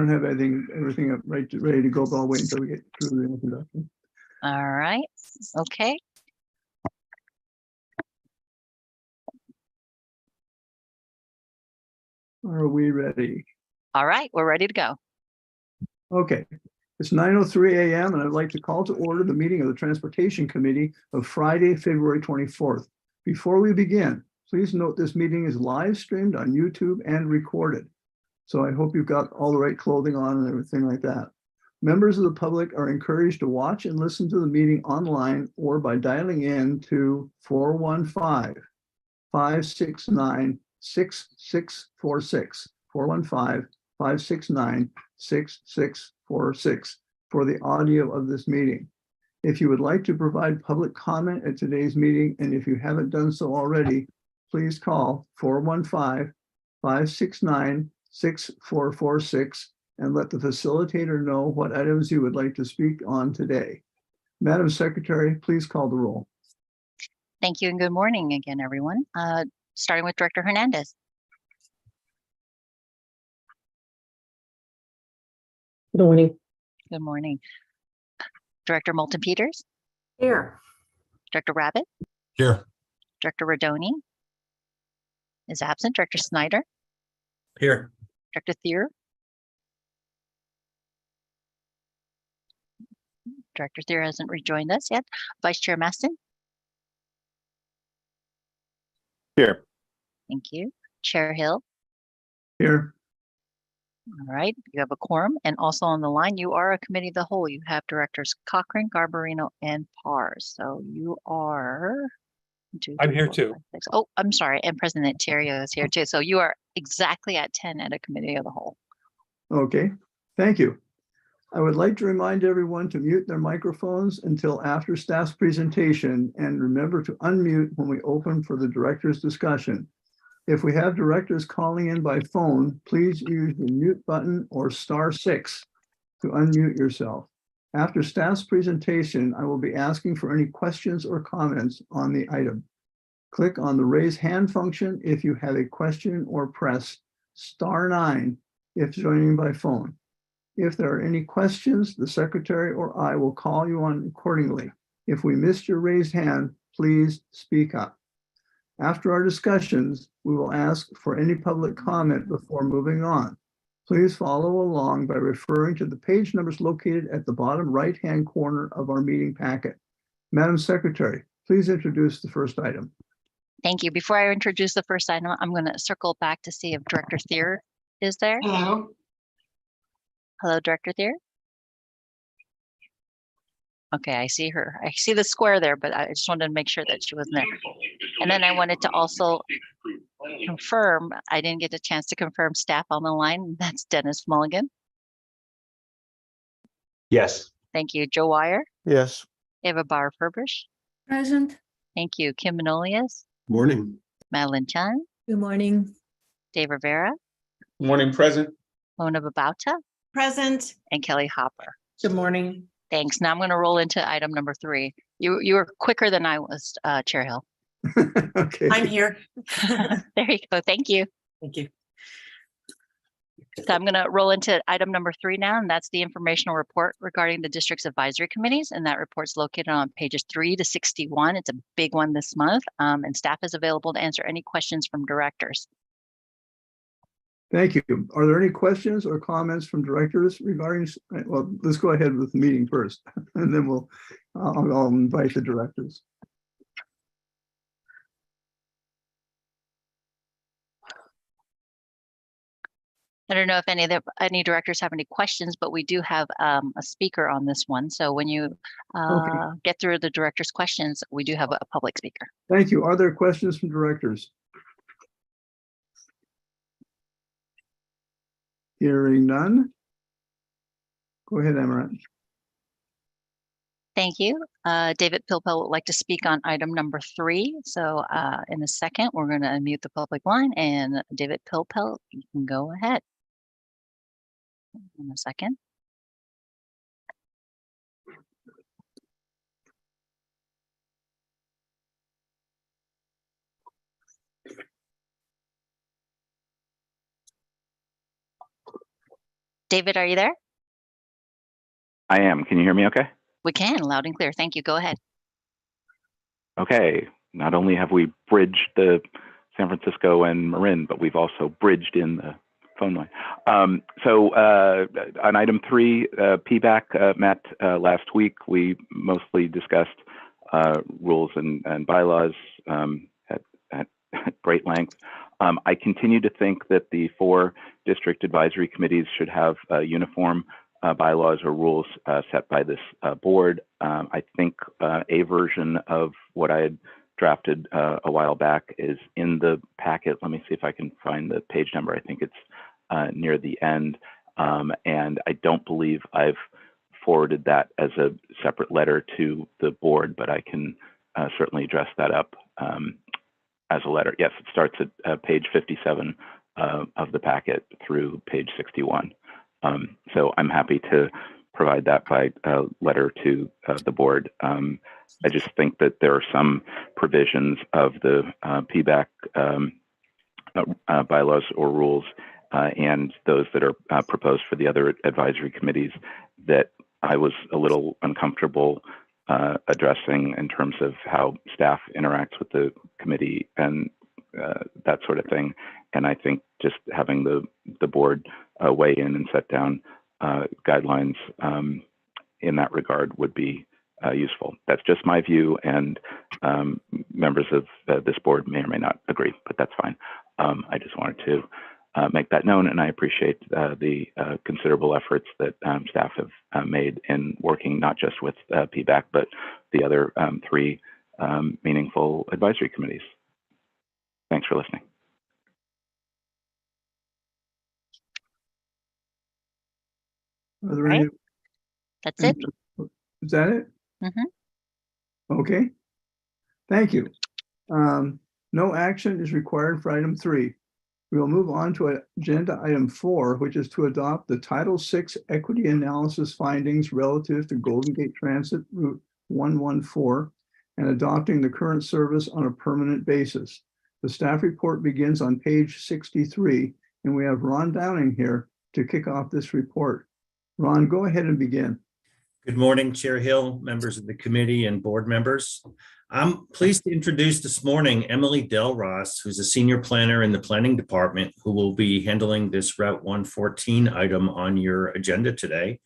don't have everything up ready to go, but I'll wait until we get through the introduction. All right. Okay. Are we ready? All right. We're ready to go. Okay. It's 9:03 a.m. and I'd like to call to order the meeting of the Transportation Committee of Friday, February 24th. Before we begin, please note this meeting is live streamed on YouTube and recorded. So I hope you've got all the right clothing on and everything like that. Members of the public are encouraged to watch and listen to the meeting online or by dialing in to 415-569-6646, 415-569-6646 for the audio of this meeting. If you would like to provide public comment at today's meeting, and if you haven't done so already, please call 415-569-6446 and let the facilitator know what items you would like to speak on today. Madam Secretary, please call the roll. Thank you and good morning again, everyone. Starting with Director Hernandez. Good morning. Good morning. Director Moulton Peters. Here. Director Rabbit. Here. Director Rodoni is absent. Director Snyder. Here. Director Thier. Director Thier hasn't rejoined us yet. Vice Chair Maston. Here. Thank you. Chair Hill. Here. All right, you have a quorum, and also on the line, you are a committee of the whole. You have directors Cochran, Garbarino, and Pars. So you are. I'm here too. Oh, I'm sorry, and President Terrio is here too. So you are exactly at 10 at a committee of the whole. Okay, thank you. I would like to remind everyone to mute their microphones until after staff's presentation, and remember to unmute when we open for the director's discussion. If we have directors calling in by phone, please use the mute button or *6 to unmute yourself. After staff's presentation, I will be asking for any questions or comments on the item. Click on the raise hand function if you have a question, or press *9 if joining by phone. If there are any questions, the secretary or I will call you on accordingly. If we missed your raised hand, please speak up. After our discussions, we will ask for any public comment before moving on. Please follow along by referring to the page numbers located at the bottom right-hand corner of our meeting packet. Madam Secretary, please introduce the first item. Thank you. Before I introduce the first item, I'm going to circle back to see if Director Thier is there. Hello. Hello, Director Thier. Okay, I see her. I see the square there, but I just wanted to make sure that she wasn't there. And then I wanted to also confirm, I didn't get a chance to confirm staff on the line. That's Dennis Mulligan. Yes. Thank you. Joe Wire. Yes. Eva Barr-Furbish. Present. Thank you. Kim Manolias. Morning. Madeline Chan. Good morning. Dave Rivera. Morning, present. Mona Babauta. Present. And Kelly Hopper. Good morning. Thanks. Now I'm going to roll into item number 3. You were quicker than I was, Chair Hill. Okay. I'm here. There you go. Thank you. Thank you. So I'm going to roll into item number 3 now, and that's the informational report regarding the district's advisory committees. And that report's located on pages 3 to 61. It's a big one this month, and staff is available to answer any questions from directors. Thank you. Are there any questions or comments from directors regarding, well, let's go ahead with the meeting first, and then I'll invite the directors. I don't know if any directors have any questions, but we do have a speaker on this one. So when you get through the director's questions, we do have a public speaker. Thank you. Are there questions from directors? Hearing none. Go ahead, Amaranth. Thank you. David Pilpel would like to speak on item number 3. So in a second, we're going to unmute the public line, and David Pilpel, you can go ahead. In a second. David, are you there? I am. Can you hear me okay? We can, loud and clear. Thank you. Go ahead. Okay. Not only have we bridged the San Francisco and Marin, but we've also bridged in the phone line. So on item 3, PBAC met last week. We mostly discussed rules and bylaws at great length. I continue to think that the 4 district advisory committees should have uniform bylaws or rules set by this board. I think a version of what I had drafted a while back is in the packet. Let me see if I can find the page number. I think it's near the end. And I don't believe I've forwarded that as a separate letter to the board, but I can certainly dress that up as a letter. Yes, it starts at page 57 of the packet through page 61. So I'm happy to provide that by letter to the board. I just think that there are some provisions of the PBAC bylaws or rules and those that are proposed for the other advisory committees that I was a little uncomfortable addressing in terms of how staff interacts with the committee and that sort of thing. And I think just having the board weigh in and set down guidelines in that regard would be useful. That's just my view, and members of this board may or may not agree, but that's fine. I just wanted to make that known, and I appreciate the considerable efforts that staff have made in working not just with PBAC, but the other 3 meaningful advisory committees. Thanks for listening. Are there Right. any? That's it. Is that it? Mhm. Okay. Thank you. No action is required for item 3. We will move on to agenda item 4, which is to adopt the Title VI equity analysis findings relative to Golden Gate Transit Route 114 and adopting the current service on a permanent basis. The staff report begins on page 63, and we have Ron Downing here to kick off this report. Ron, go ahead and begin. Good morning, Chair Hill, members of the committee and board members. I'm pleased to introduce this morning Emily Delross, who's a senior planner in the planning department, who will be handling this Route 114 item on your agenda today.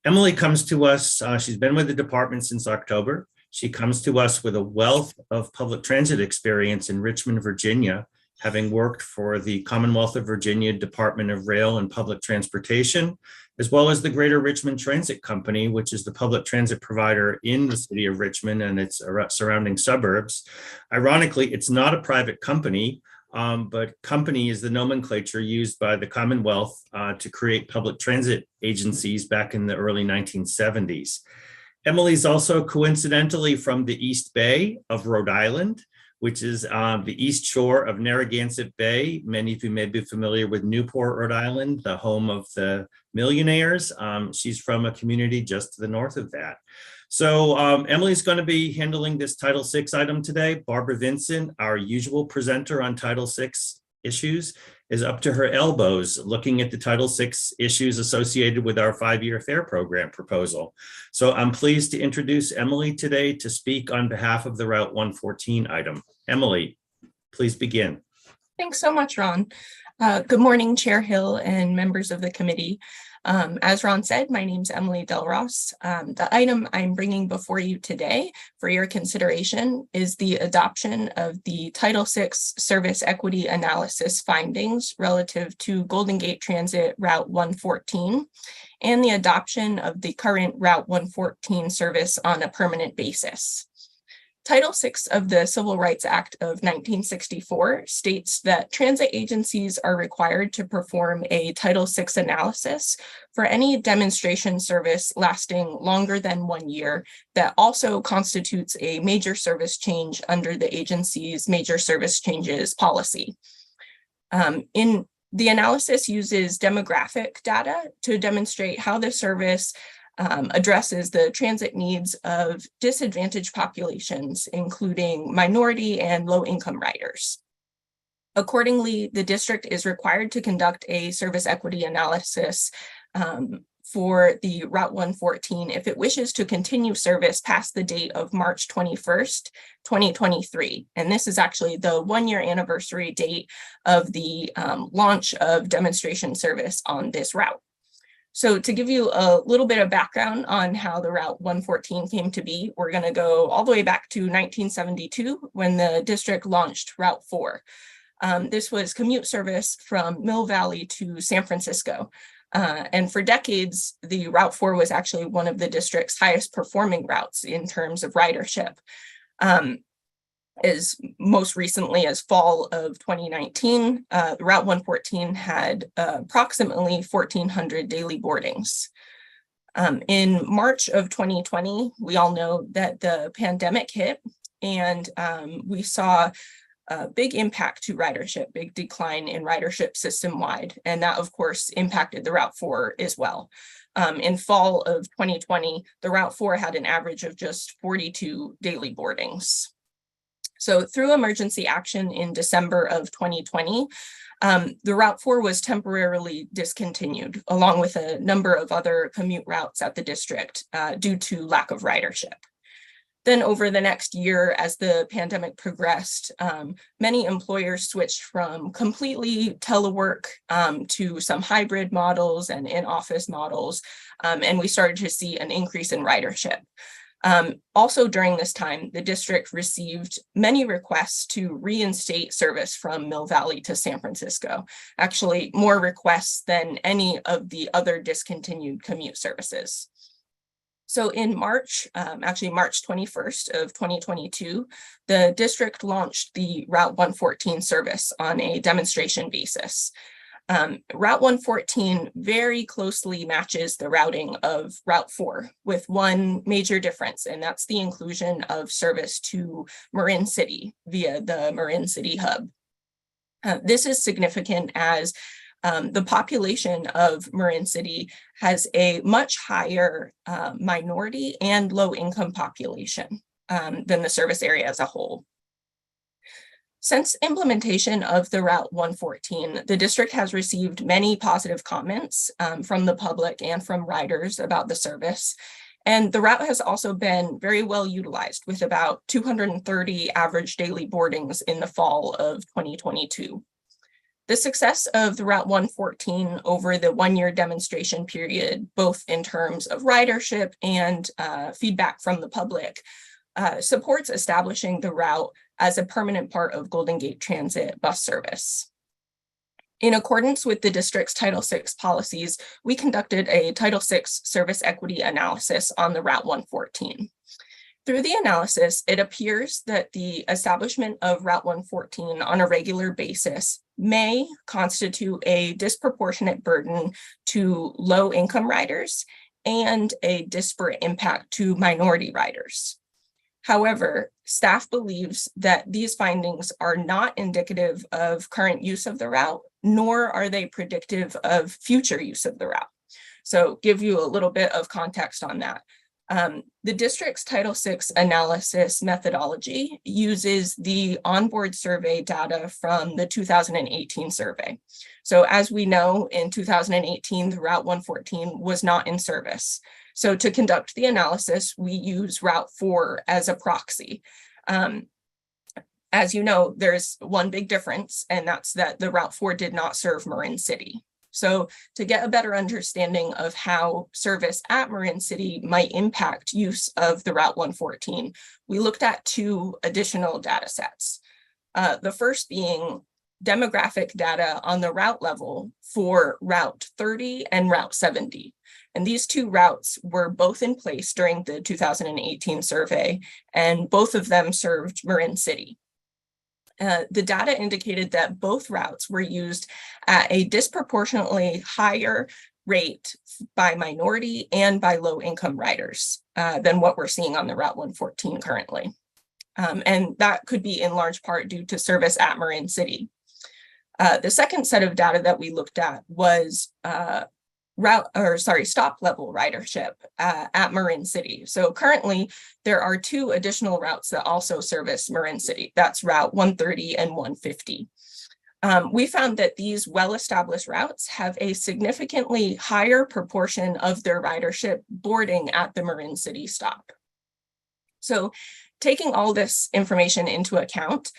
Emily comes to us, she's been with the department since October. She comes to us with a wealth of public transit experience in Richmond, Virginia, having worked for the Commonwealth of Virginia Department of Rail and Public Transportation, as well as the Greater Richmond Transit Company, which is the public transit provider in the city of Richmond and its surrounding suburbs. Ironically, it's not a private company, but company is the nomenclature used by the Commonwealth to create public transit agencies back in the early 1970s. Emily's also coincidentally from the East Bay of Rhode Island, which is the east shore of Narragansett Bay. Many of you may be familiar with Newport, Rhode Island, the home of the millionaires. She's from a community just to the north of that. So Emily's going to be handling this Title VI item today. Barbara Vincent, our usual presenter on Title VI issues, is up to her elbows looking at the Title VI issues associated with our 5-year fare program proposal. So I'm pleased to introduce Emily today to speak on behalf of the Route 114 item. Emily, please begin. Thanks so much, Ron. Good morning, Chair Hill and members of the committee. As Ron said, my name's Emily Delross. The item I'm bringing before you today for your consideration is the adoption of the Title VI Service Equity Analysis findings relative to Golden Gate Transit Route 114 and the adoption of the current Route 114 service on a permanent basis. Title VI of the Civil Rights Act of 1964 states that transit agencies are required to perform a Title VI analysis for any demonstration service lasting longer than 1 year that also constitutes a major service change under the agency's major service changes policy. The analysis uses demographic data to demonstrate how the service addresses the transit needs of disadvantaged populations, including minority and low-income riders. Accordingly, the district is required to conduct a service equity analysis for the Route 114 if it wishes to continue service past the date of March 21st, 2023. And this is actually the 1-year anniversary date of the launch of demonstration service on this route. So to give you a little bit of background on how the Route 114 came to be, we're going to go all the way back to 1972 when the district launched Route 4. This was commute service from Mill Valley to San Francisco. And for decades, the Route 4 was actually one of the district's highest performing routes in terms of ridership. As most recently as fall of 2019, Route 114 had approximately 1,400 daily boardings. In March of 2020, we all know that the pandemic hit, and we saw a big impact to ridership, big decline in ridership system-wide, and that, of course, impacted the Route 4 as well. In fall of 2020, the Route 4 had an average of just 42 daily boardings. So through emergency action in December of 2020, the Route 4 was temporarily discontinued, along with a number of other commute routes at the district due to lack of ridership. Then over the next year, as the pandemic progressed, many employers switched from completely telework to some hybrid models and in-office models, and we started to see an increase in ridership. Also during this time, the district received many requests to reinstate service from Mill Valley to San Francisco, actually more requests than any of the other discontinued commute services. So in March, actually March 21st of 2022, the district launched the Route 114 service on a demonstration basis. Route 114 very closely matches the routing of Route 4 with one major difference, and that's the inclusion of service to Marin City via the Marin City hub. This is significant as the population of Marin City has a much higher minority and low-income population than the service area as a whole. Since implementation of the Route 114, the district has received many positive comments from the public and from riders about the service. And the route has also been very well utilized with about 230 average daily boardings in the fall of 2022. The success of the Route 114 over the 1-year demonstration period, both in terms of ridership and feedback from the public, supports establishing the route as a permanent part of Golden Gate Transit bus service. In accordance with the district's Title VI policies, we conducted a Title VI service equity analysis on the Route 114. Through the analysis, it appears that the establishment of Route 114 on a regular basis may constitute a disproportionate burden to low-income riders and a disparate impact to minority riders. However, staff believes that these findings are not indicative of current use of the route, nor are they predictive of future use of the route. So give you a little bit of context on that. The district's Title VI analysis methodology uses the onboard survey data from the 2018 survey. So as we know, in 2018, the Route 114 was not in service. So to conduct the analysis, we use Route 4 as a proxy. As you know, there's one big difference, and that's that the Route 4 did not serve Marin City. So to get a better understanding of how service at Marin City might impact use of the Route 114, we looked at 2 additional data sets. The first being demographic data on the route level for Route 30 and Route 70. And these 2 routes were both in place during the 2018 survey, and both of them served Marin City. The data indicated that both routes were used at a disproportionately higher rate by minority and by low-income riders than what we're seeing on the Route 114 currently. And that could be in large part due to service at Marin City. The second set of data that we looked at was stop level ridership at Marin City. So currently there are 2 additional routes that also service Marin City. That's Route 130 and 150. We found that these well-established routes have a significantly higher proportion of their ridership boarding at the Marin City stop. So taking all this information into account,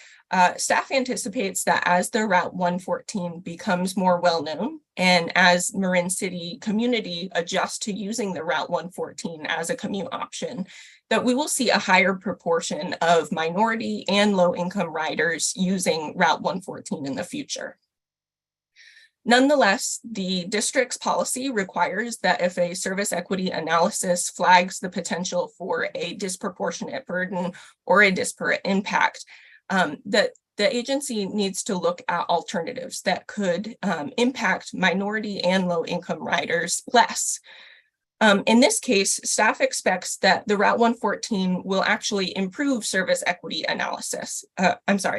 staff anticipates that as the Route 114 becomes more well-known and as Marin City community adjusts to using the Route 114 as a commute option, that we will see a higher proportion of minority and low-income riders using Route 114 in the future. Nonetheless, the district's policy requires that if a service equity analysis flags the potential for a disproportionate burden or a disparate impact, that the agency needs to look at alternatives that could impact minority and low-income riders less. In this case, staff expects that the Route 114 will actually improve service equity analysis.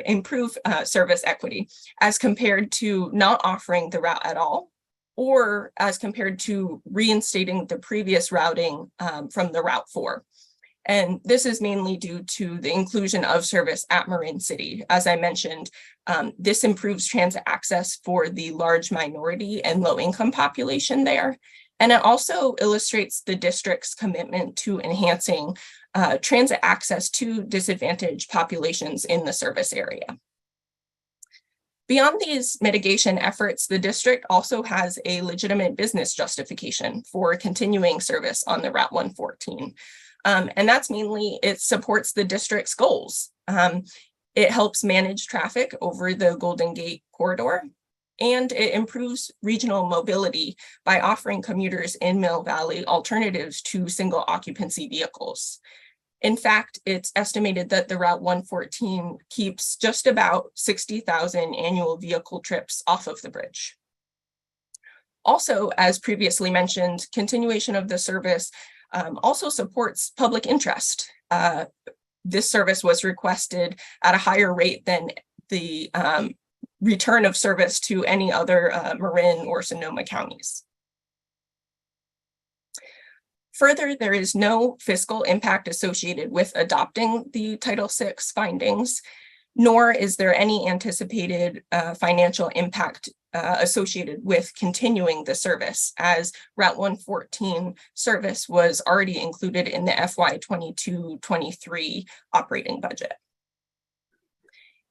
Improve service equity as compared to not offering the route at all, or as compared to reinstating the previous routing from the Route 4. And this is mainly due to the inclusion of service at Marin City. As I mentioned, this improves transit access for the large minority and low-income population there. And it also illustrates the district's commitment to enhancing transit access to disadvantaged populations in the service area. Beyond these mitigation efforts, the district also has a legitimate business justification for continuing service on the Route 114. And that's mainly it supports the district's goals. It helps manage traffic over the Golden Gate corridor, and it improves regional mobility by offering commuters in Mill Valley alternatives to single occupancy vehicles. In fact, it's estimated that the Route 114 keeps just about 60,000 annual vehicle trips off of the bridge. Also, as previously mentioned, continuation of the service also supports public interest. This service was requested at a higher rate than the return of service to any other Marin or Sonoma counties. Further, there is no fiscal impact associated with adopting the Title VI findings, nor is there any anticipated financial impact associated with continuing the service, as Route 114 service was already included in the FY 22-23 operating budget.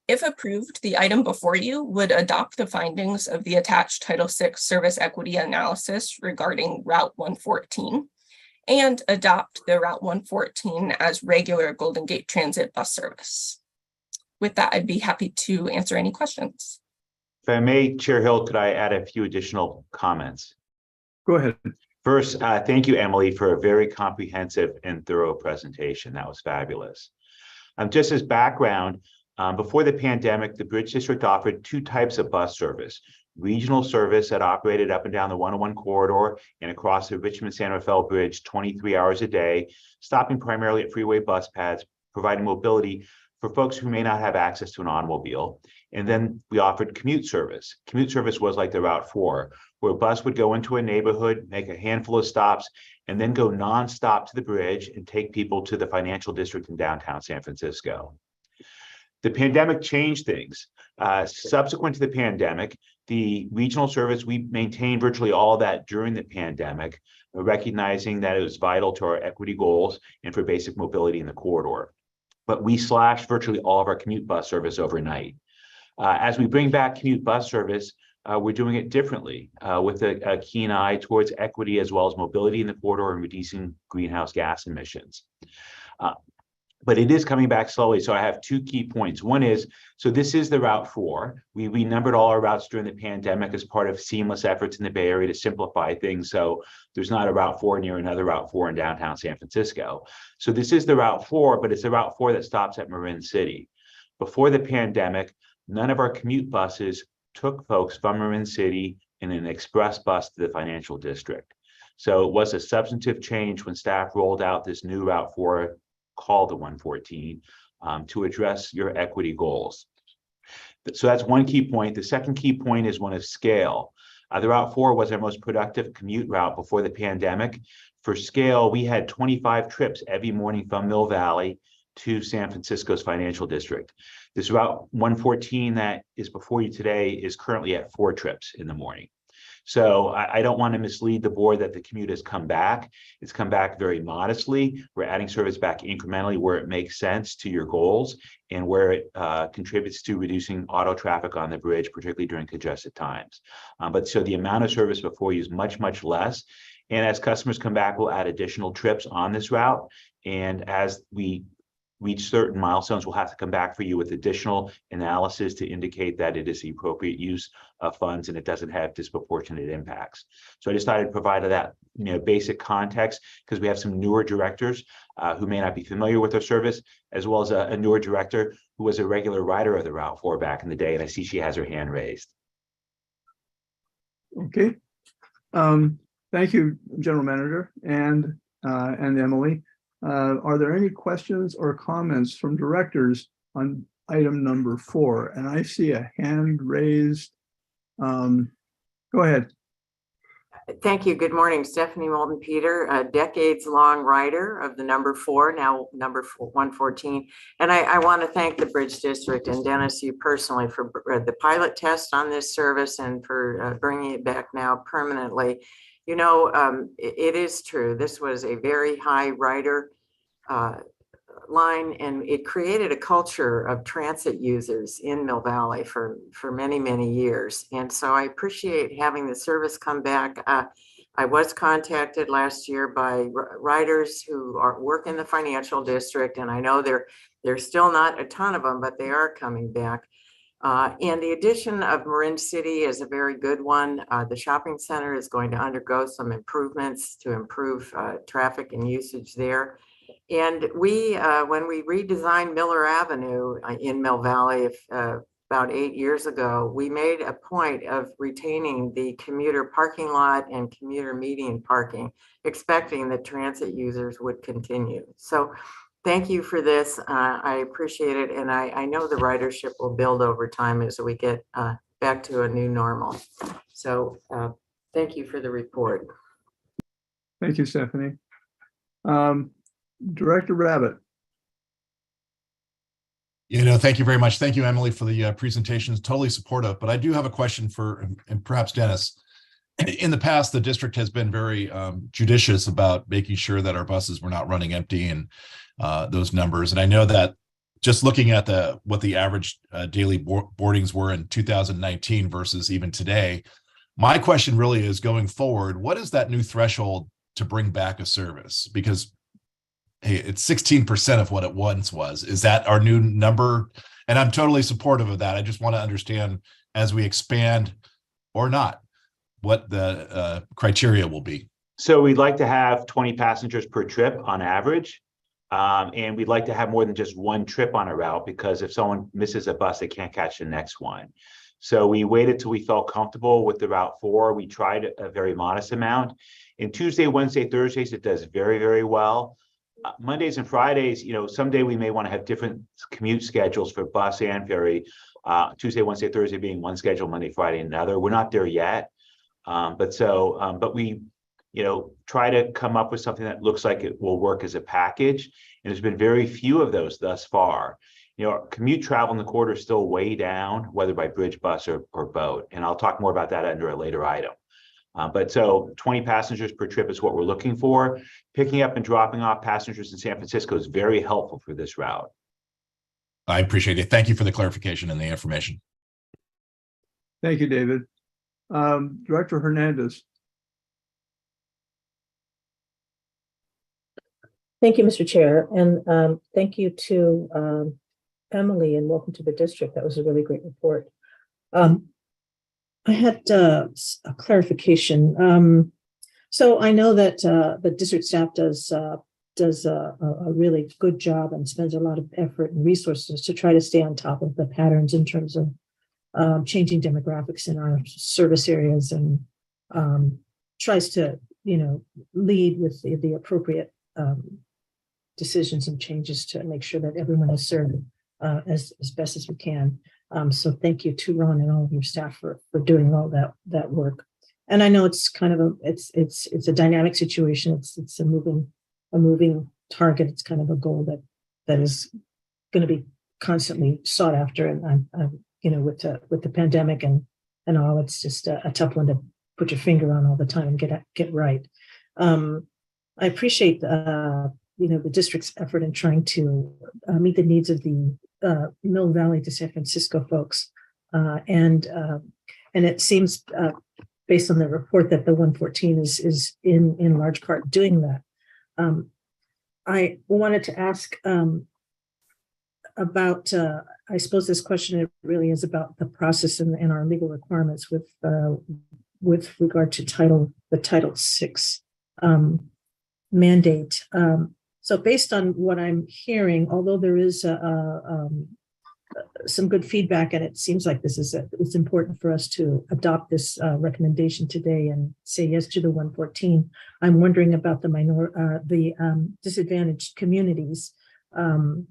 If approved, the item before you would adopt the findings of the attached Title VI service equity analysis regarding Route 114 and adopt the Route 114 as regular Golden Gate Transit bus service. With that, I'd be happy to answer any questions. If I may, Chair Hill, could I add a few additional comments? Go ahead. First, thank you, Emily, for a very comprehensive and thorough presentation. That was fabulous. Just as background, before the pandemic, the Bridge District offered two types of bus service: regional service that operated up and down the 101 corridor and across the Richmond-San Rafael Bridge 23 hours a day, stopping primarily at freeway bus pads, providing mobility for folks who may not have access to an automobile. And then we offered commute service. Commute service was like the Route 4, where a bus would go into a neighborhood, make a handful of stops, and then go nonstop to the bridge and take people to the financial district in downtown San Francisco. The pandemic changed things. Subsequent to the pandemic, the regional service, we maintained virtually all of that during the pandemic, recognizing that it was vital to our equity goals and for basic mobility in the corridor. But we slashed virtually all of our commute bus service overnight. As we bring back commute bus service, we're doing it differently with a keen eye towards equity as well as mobility in the corridor and reducing greenhouse gas emissions. But it is coming back slowly. So I have two key points. One is, so this is the Route 4. We numbered all our routes during the pandemic as part of seamless efforts in the Bay Area to simplify things. So there's not a Route 4 near another Route 4 in downtown San Francisco. So this is the Route 4, but it's the Route 4 that stops at Marin City. Before the pandemic, none of our commute buses took folks from Marin City in an express bus to the financial district. So it was a substantive change when staff rolled out this new Route 4 called the 114 to address your equity goals. So that's one key point. The second key point is one of scale. The Route 4 was our most productive commute route before the pandemic. For scale, we had 25 trips every morning from Mill Valley to San Francisco's financial district. This Route 114 that is before you today is currently at 4 trips in the morning. So I don't want to mislead the board that the commute has come back. It's come back very modestly. We're adding service back incrementally where it makes sense to your goals and where it contributes to reducing auto traffic on the bridge, particularly during congested times. But so the amount of service before you is much, much less. And as customers come back, we'll add additional trips on this route. And as we reach certain milestones, we'll have to come back for you with additional analysis to indicate that it is the appropriate use of funds and it doesn't have disproportionate impacts. So I just thought I'd provide that basic context because we have some newer directors who may not be familiar with our service, as well as a newer director who was a regular rider of the Route 4 back in the day, and I see she has her hand raised. Okay. Thank you, General Manager and Emily. Are there any questions or comments from directors on item number 4? And I see a hand raised. Go ahead. Thank you. Good morning. Stephanie Moulton Peter, a decades-long rider of the number 4, now number 114. And I want to thank the Bridge District and Dennis, you personally, for the pilot test on this service and for bringing it back now permanently. You know, it is true. This was a very high rider line, and it created a culture of transit users in Mill Valley for many, many years. And so I appreciate having the service come back. I was contacted last year by riders who work in the financial district, and I know there's still not a ton of them, but they are coming back. And the addition of Marin City is a very good one. The shopping center is going to undergo some improvements to improve traffic and usage there. And we, when we redesigned Miller Avenue in Mill Valley about 8 years ago, we made a point of retaining the commuter parking lot and commuter median parking, expecting that transit users would continue. So thank you for this. I appreciate it. And I know the ridership will build over time as we get back to a new normal. So thank you for the report. Thank you, Stephanie. Director Rabbit. Thank you very much. Thank you, Emily, for the presentations. Totally supportive. But I do have a question for, and perhaps Dennis. In the past, the district has been very judicious about making sure that our buses were not running empty and those numbers. And I know that just looking at what the average daily boardings were in 2019 versus even today, my question really is going forward, what is that new threshold to bring back a service? Because hey, it's 16% of what it once was. Is that our new number? And I'm totally supportive of that. I just want to understand as we expand or not, what the criteria will be. So we'd like to have 20 passengers per trip on average. And we'd like to have more than just one trip on a route, because if someone misses a bus, they can't catch the next one. So we waited till we felt comfortable with the Route 4. We tried a very modest amount. And Tuesday, Wednesday, Thursdays, it does very, very well. Mondays and Fridays, someday we may want to have different commute schedules for bus and ferry. Tuesday, Wednesday, Thursday being one schedule, Monday, Friday another. We're not there yet, but we, try to come up with something that looks like it will work as a package. And there's been very few of those thus far. Commute travel in the corridor is still way down, whether by bridge, bus, or boat. And I'll talk more about that under a later item. But so 20 passengers per trip is what we're looking for. Picking up and dropping off passengers in San Francisco is very helpful for this route. I appreciate it. Thank you for the clarification and the information. Thank you, David. Director Hernandez. Thank you, Mr. Chair. And thank you to Emily, and welcome to the district. That was a really great report. I had a clarification. So I know that the district staff does a really good job and spends a lot of effort and resources to try to stay on top of the patterns in terms of changing demographics in our service areas, and tries to, lead with the appropriate decisions and changes to make sure that everyone is served as best as we can. So thank you to Ron and all of your staff for doing all that work. And I know it's kind of it's a dynamic situation. It's a moving target. It's kind of a goal that is going to be constantly sought after, and I'm with the pandemic and all, it's just a tough one to put your finger on all the time and get right. I appreciate the district's effort in trying to meet the needs of the Mill Valley to San Francisco folks, and it seems based on the report that the 114 is in large part doing that. I wanted to ask about, I suppose this question really is about the process and our legal requirements with regard to the Title VI mandate. So based on what I'm hearing, although there is some good feedback, and it seems like it's important for us to adopt this recommendation today and say yes to the 114. I'm wondering about the disadvantaged communities, the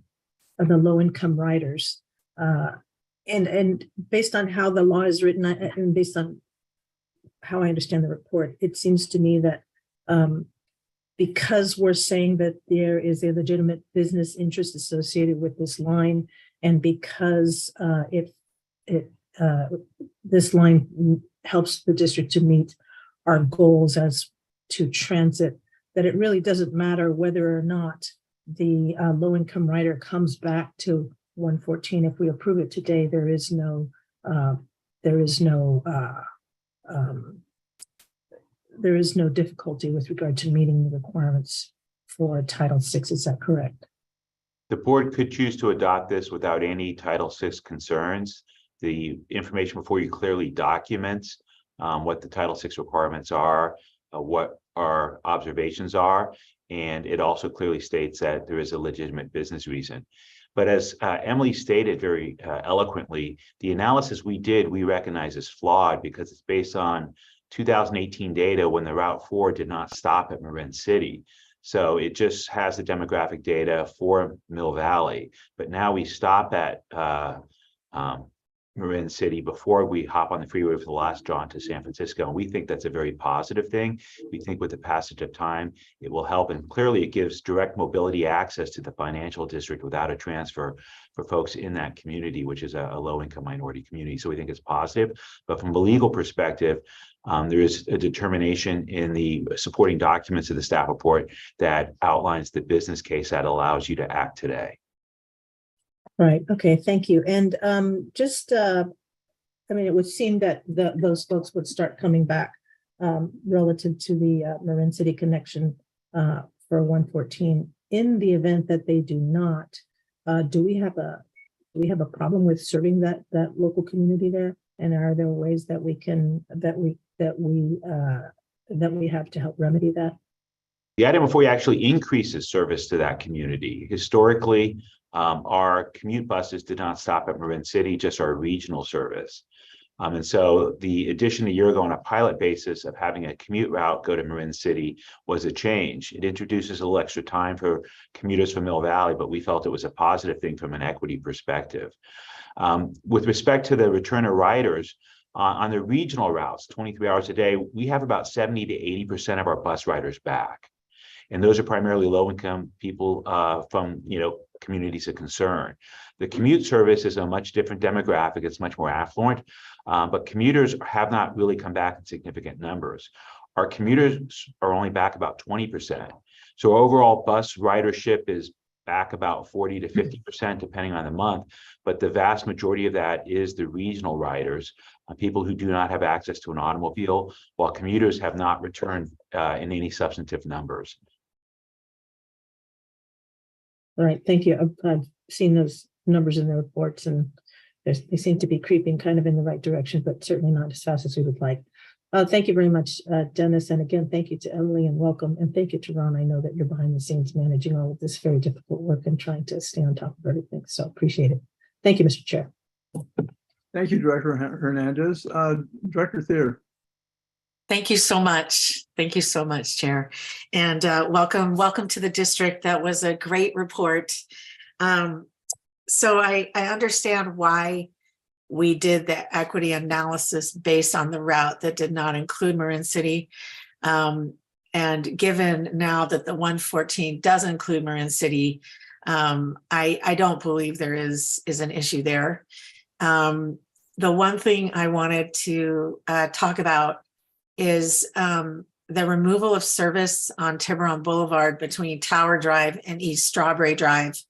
low-income riders, and based on how the law is written and based on how I understand the report, it seems to me that because we're saying that there is a legitimate business interest associated with this line, and because this line helps the district to meet our goals as to transit, that it really doesn't matter whether or not the low-income rider comes back to 114. If we approve it today, there is no difficulty with regard to meeting the requirements for Title VI. Is that correct? The board could choose to adopt this without any Title VI concerns. The information before you clearly documents what the Title VI requirements are, what our observations are, and it also clearly states that there is a legitimate business reason. But as Emily stated very eloquently, the analysis we did, we recognize as flawed because it's based on 2018 data when the Route 4 did not stop at Marin City. So it just has the demographic data for Mill Valley. But now we stop at Marin City before we hop on the freeway for the last jaunt to San Francisco. And we think that's a very positive thing. We think with the passage of time, it will help. And clearly it gives direct mobility access to the financial district without a transfer for folks in that community, which is a low-income minority community. So we think it's positive. But from a legal perspective, there is a determination in the supporting documents of the staff report that outlines the business case that allows you to act today. Right. Okay. Thank you. And it would seem that those folks would start coming back relative to the Marin City connection for 114. In the event that they do not, do we have a problem with serving that local community there? And are there ways that we have to help remedy that? The item before you actually increases service to that community. Historically, our commute buses did not stop at Marin City, just our regional service. And so the addition a year ago on a pilot basis of having a commute route go to Marin City was a change. It introduces a little extra time for commuters from Mill Valley, but we felt it was a positive thing from an equity perspective. With respect to the returner riders, on the regional routes, 23 hours a day, we have about 70 to 80% of our bus riders back. And those are primarily low-income people from communities of concern. The commute service is a much different demographic. It's much more affluent, but commuters have not really come back in significant numbers. Our commuters are only back about 20%. So overall bus ridership is back about 40 to 50%, depending on the month. But the vast majority of that is the regional riders, people who do not have access to an automobile, while commuters have not returned in any substantive numbers. All right, thank you. I've seen those numbers in the reports, and they seem to be creeping kind of in the right direction, but certainly not as fast as we would like. Thank you very much, Dennis. And again, thank you to Emily and welcome. And thank you to Ron. I know that you're behind the scenes managing all of this very difficult work and trying to stay on top of everything. So appreciate it. Thank you, Mr. Chair. Thank you, Director Hernandez. Director Thayer. Thank you so much. Thank you so much, Chair. And welcome to the district. That was a great report. So I understand why we did the equity analysis based on the route that did not include Marin City. And given now that the 114 does include Marin City, I don't believe there is an issue there. The one thing I wanted to talk about is the removal of service on Tiburon Boulevard between Tower Drive and East Strawberry Drive.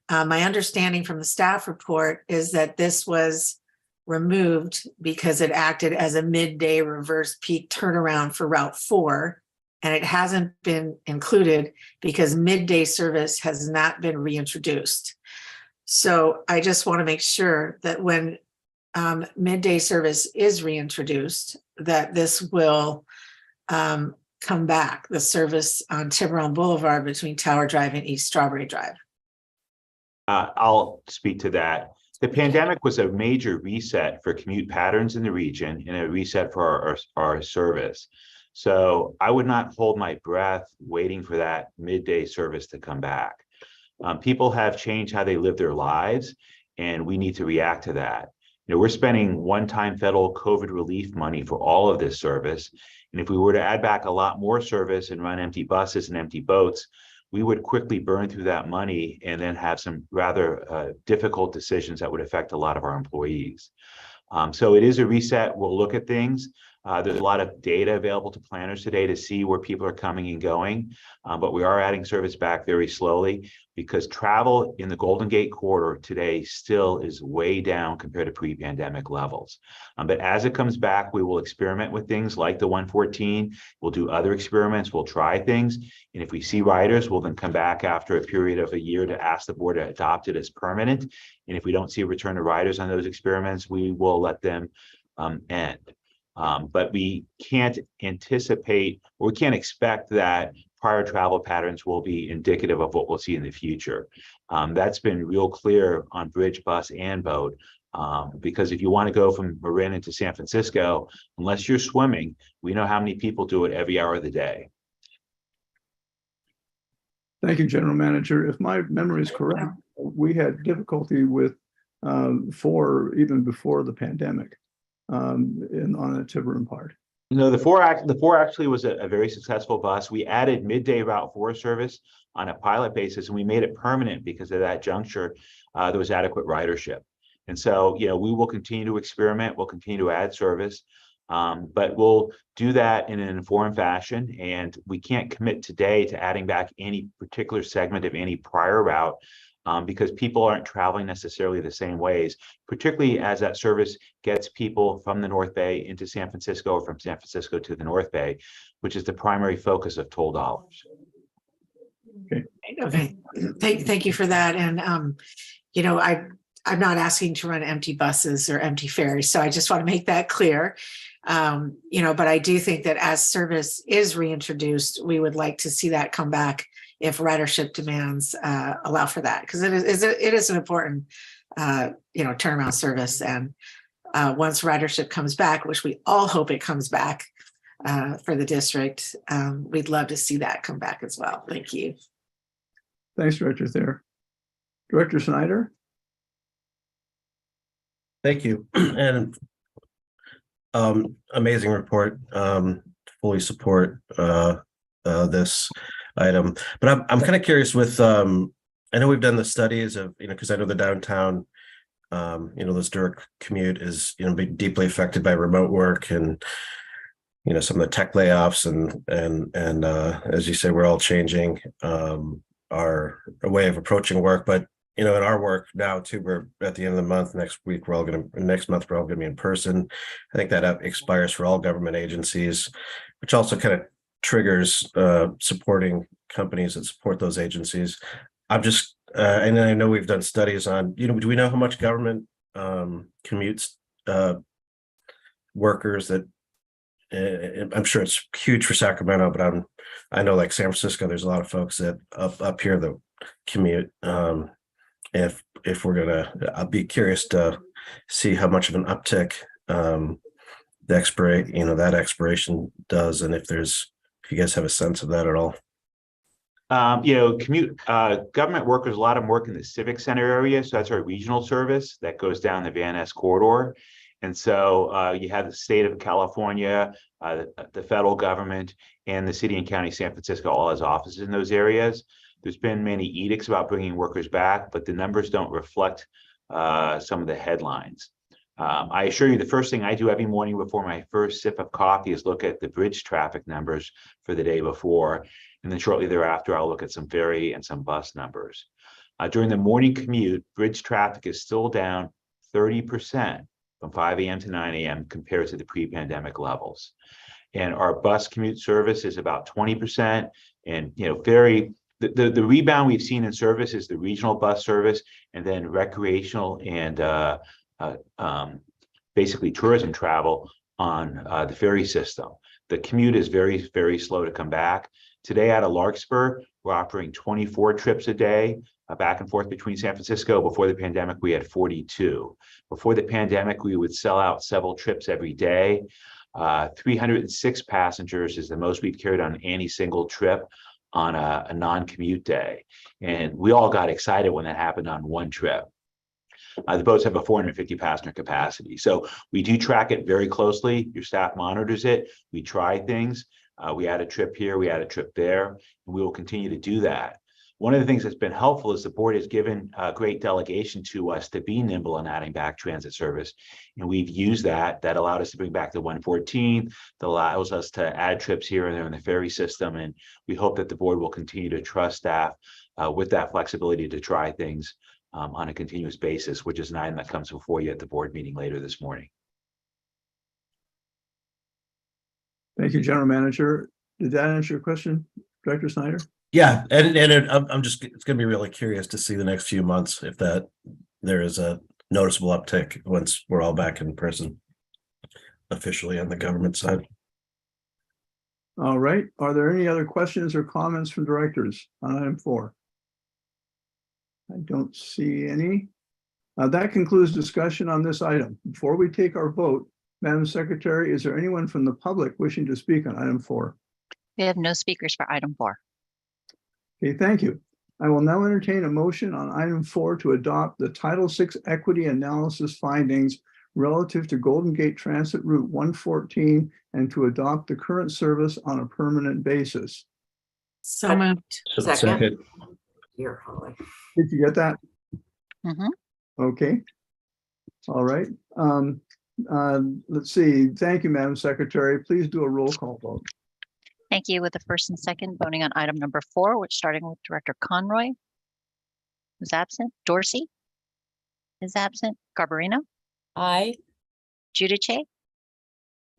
My understanding from the staff report is that this was removed because it acted as a midday reverse peak turnaround for Route 4, and it hasn't been included because midday service has not been reintroduced. So I just want to make sure that when midday service is reintroduced, that this will come back, the service on Tiburon Boulevard between Tower Drive and East Strawberry Drive. I'll speak to that. The pandemic was a major reset for commute patterns in the region and a reset for our service. So I would not hold my breath waiting for that midday service to come back. People have changed how they live their lives, and we need to react to that. You know, we're spending one-time federal COVID relief money for all of this service. And if we were to add back a lot more service and run empty buses and empty boats, we would quickly burn through that money and then have some rather difficult decisions that would affect a lot of our employees. So it is a reset. We'll look at things. There's a lot of data available to planners today to see where people are coming and going, but we are adding service back very slowly because travel in the Golden Gate corridor today still is way down compared to pre-pandemic levels. But as it comes back, we will experiment with things like the 114. We'll do other experiments. We'll try things. And if we see riders, we'll then come back after a period of a year to ask the board to adopt it as permanent. And if we don't see a return of riders on those experiments, we will let them end. But we can't anticipate, or we can't expect that prior travel patterns will be indicative of what we'll see in the future. That's been real clear on bridge, bus, and boat, because if you want to go from Marin into San Francisco, unless you're swimming, we know how many people do it every hour of the day. Thank you, General Manager. If my memory is correct, we had difficulty with even before the pandemic. On the Tiburon part. No, the four actually was a very successful bus. We added midday Route 4 service on a pilot basis, and we made it permanent because at that juncture, there was adequate ridership. And so, you know, we will continue to experiment. We'll continue to add service, but we'll do that in an informed fashion. And we can't commit today to adding back any particular segment of any prior route. Because people aren't traveling necessarily the same ways, particularly as that service gets people from the North Bay into San Francisco or from San Francisco to the North Bay, which is the primary focus of toll dollars. Okay. Thank you for that. And, you know, I'm not asking to run empty buses or empty ferries, so I just want to make that clear. You know, but I do think that as service is reintroduced, we would like to see that come back if ridership demands allow for that, because it is an important you know, turnaround service. And once ridership comes back, which we all hope it comes back for the district, we'd love to see that come back as well. Thank you. Thanks, Director Thayer. Director Snyder. Thank you. And amazing report. Fully support this item, but I'm kind of curious with I know we've done the studies of, you know, because I know the downtown you know, this direct commute is, you know, deeply affected by remote work and, you know, some of the tech layoffs and as you say, we're all changing our way of approaching work. But, you know, in our work now too, we're at the end of the month, next month we're all going to be in person. I think that expires for all government agencies, which also kind of triggers supporting companies that support those agencies. I'm just, and I know we've done studies on, you know, do we know how much government commutes workers that, I'm sure it's huge for Sacramento, but I know like San Francisco, there's a lot of folks that up here that commute. If we're gonna, I'll be curious to see how much of an uptick that expiration does, and if you guys have a sense of that at all. You know, government workers, a lot of them work in the Civic Center area. So that's our regional service that goes down the Van Ness corridor. And so you have the state of California, the federal government, and the city and county of San Francisco all has offices in those areas. There's been many edicts about bringing workers back, but the numbers don't reflect some of the headlines. I assure you, the first thing I do every morning before my first sip of coffee is look at the bridge traffic numbers for the day before. And then shortly thereafter, I'll look at some ferry and some bus numbers. During the morning commute, bridge traffic is still down 30% from 5 a.m. to 9 a.m. compared to the pre-pandemic levels. And our bus commute service is about 20%. And, the rebound we've seen in service is the regional bus service, and then recreational and basically tourism travel on the ferry system. The commute is very, very slow to come back. Today out of Larkspur, we're offering 24 trips a day back and forth between San Francisco. Before the pandemic, we had 42. Before the pandemic, we would sell out several trips every day. 306 passengers is the most we've carried on any single trip on a non-commute day. And we all got excited when that happened on one trip. The boats have a 450 passenger capacity. So we do track it very closely. Your staff monitors it. We try things. We add a trip here, we add a trip there, and we will continue to do that. One of the things that's been helpful is the board has given great delegation to us to be nimble in adding back transit service. And we've used that. That allowed us to bring back the 114, that allows us to add trips here and there in the ferry system. And we hope that the board will continue to trust staff with that flexibility to try things on a continuous basis, which is an item that comes before you at the board meeting later this morning. Thank you, General Manager. Did that answer your question, Director Snyder? Yeah, and I'm just, it's going to be really curious to see the next few months if there is a noticeable uptick once we're all back in person officially on the government side. All right. Are there any other questions or comments from directors on item 4? I don't see any. That concludes discussion on this item. Before we take our vote, Madam Secretary, is there anyone from the public wishing to speak on item 4? We have no speakers for item 4. Okay, thank you. I will now entertain a motion on item 4 to adopt the Title VI equity analysis findings relative to Golden Gate Transit Route 114 and to adopt the current service on a permanent basis. So moved. Second. Dear Holly. Did you get that? Mhm. Okay. All right. Let's see. Thank you, Madam Secretary. Please do a roll call vote. Thank you. With the first and second voting on item number 4, which starting with Director Conroy is absent. Dorsey is absent. Garbarino. Aye. Giudice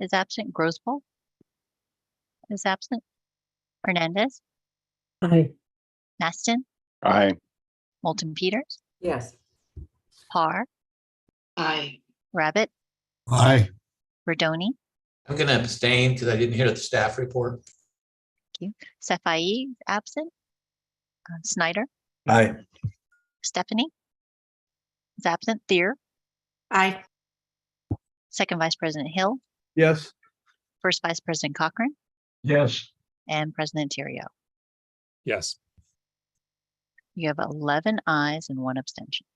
is absent. Grosboll is absent. Hernandez. Aye. Maston. Aye. Moulton Peters. Yes. Parr. Aye. Rabbit. Aye. Rodoni. I'm going to abstain because I didn't hear the staff report. Thank you. Sefai is absent. Snyder. Aye. Stephanie is absent. Thier. Aye. Second Vice President Hill. Yes. First Vice President Cochran. Yes. And President Theriault. Yes. You have 11 ayes and 1 abstention.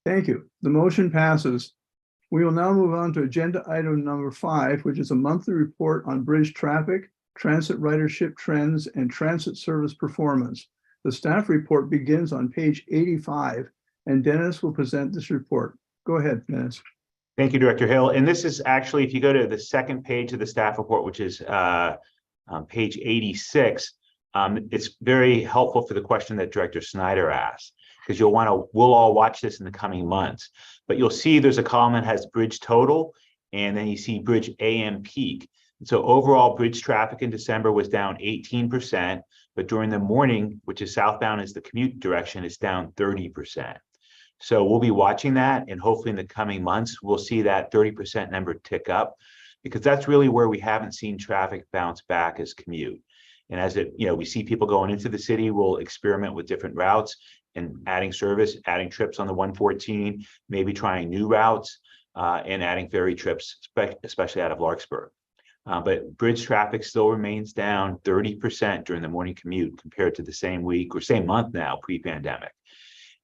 Thank you. The motion passes. We will now move on to agenda item number 5, which is a monthly report on bridge traffic, transit ridership trends, and transit service performance. The staff report begins on page 85, and Dennis will present this report. Go ahead, Dennis. Thank you, Director Hill. And this is actually, if you go to the second page of the staff report, which is page 86, it's very helpful for the question that Director Snyder asked, because we'll all watch this in the coming months. But you'll see there's a column that has bridge total, and then you see bridge AM peak. So overall bridge traffic in December was down 18%, but during the morning, which is southbound is the commute direction, is down 30%. So we'll be watching that, and hopefully in the coming months, we'll see that 30% number tick up, because that's really where we haven't seen traffic bounce back as commute. And as we see people going into the city, we'll experiment with different routes and adding service, adding trips on the 114, maybe trying new routes and adding ferry trips, especially out of Larkspur. But bridge traffic still remains down 30% during the morning commute compared to the same week or same month now pre-pandemic.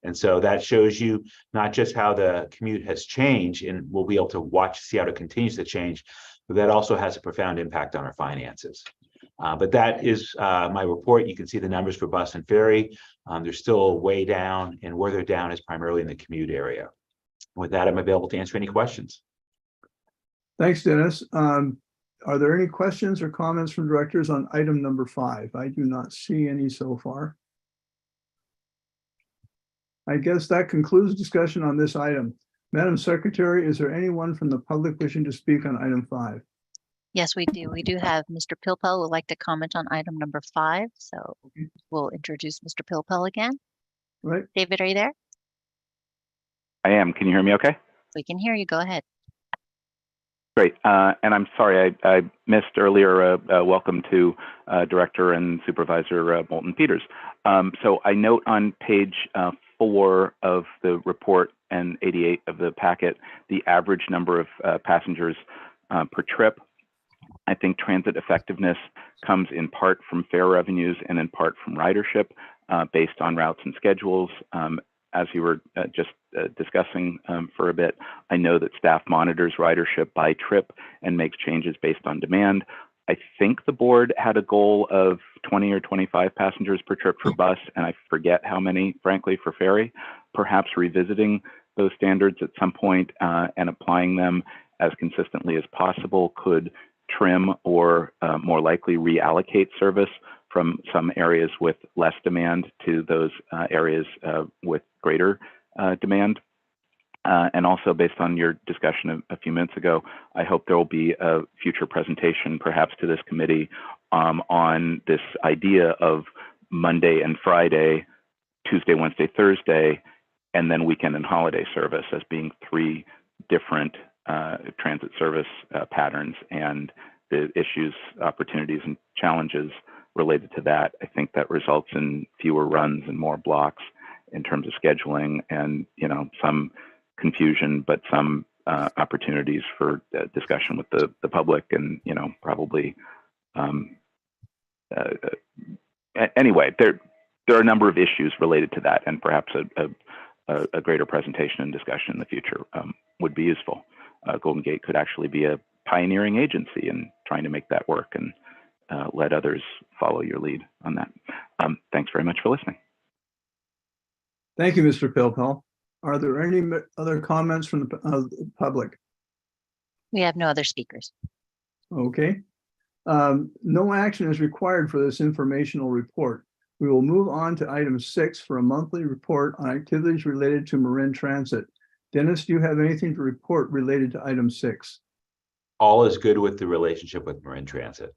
And so that shows you not just how the commute has changed, and we'll be able to watch, see how it continues to change, but that also has a profound impact on our finances. But that is my report. You can see the numbers for bus and ferry. They're still way down, and where they're down is primarily in the commute area. With that, I'm available to answer any questions. Thanks, Dennis. Are there any questions or comments from directors on item number 5? I do not see any so far. I guess that concludes discussion on this item. Madam Secretary, is there anyone from the public wishing to speak on item 5? Yes, we do. We do have Mr. Pilpel who would like to comment on item number 5. So we'll introduce Mr. Pilpel again. Right. David, are you there? I am. Can you hear me okay? We can hear you. Go ahead. Great. And I'm sorry, I missed earlier. Welcome to Director and Supervisor Moulton Peters. So I note on page 4 of the report and 88 of the packet, the average number of passengers per trip. I think transit effectiveness comes in part from fare revenues and in part from ridership based on routes and schedules. As you were just discussing for a bit, I know that staff monitors ridership by trip and makes changes based on demand. I think the board had a goal of 20 or 25 passengers per trip for bus, and I forget how many, frankly, for ferry. Perhaps revisiting those standards at some point and applying them as consistently as possible could trim or more likely reallocate service from some areas with less demand to those areas with greater demand. And also based on your discussion a few minutes ago, I hope there will be a future presentation perhaps to this committee on this idea of Monday and Friday, Tuesday, Wednesday, Thursday, and then weekend and holiday service as being 3 different transit service patterns, and the issues, opportunities, and challenges related to that. I think that results in fewer runs and more blocks in terms of scheduling, and some confusion, but some opportunities for discussion with the public, and probably anyway, there are a number of issues related to that, and perhaps a greater presentation and discussion in the future would be useful. Golden Gate could actually be a pioneering agency in trying to make that work, and let others follow your lead on that. Thanks very much for listening. Thank you, Mr. Pilpel. Are there any other comments from the public? We have no other speakers. Okay. No action is required for this informational report. We will move on to item 6 for a monthly report on activities related to Marin Transit. Dennis, do you have anything to report related to item 6? All is good with the relationship with Marin Transit.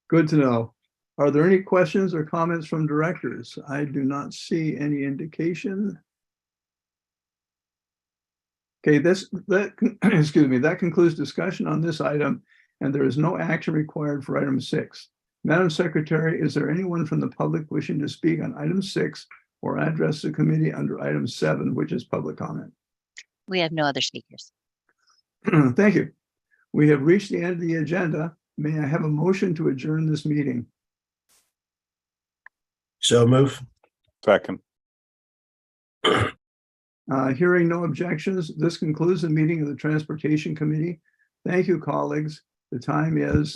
Good to know. Are there any questions or comments from directors? I do not see any indication. Okay, that concludes discussion on this item, and there is no action required for item 6. Madam Secretary, is there anyone from the public wishing to speak on item 6 or address the committee under item 7, which is public comment? We have no other speakers. Thank you. We have reached the end of the agenda. May I have a motion to adjourn this meeting? So move. Second. Hearing no objections, this concludes the meeting of the Transportation Committee. Thank you, colleagues. The time is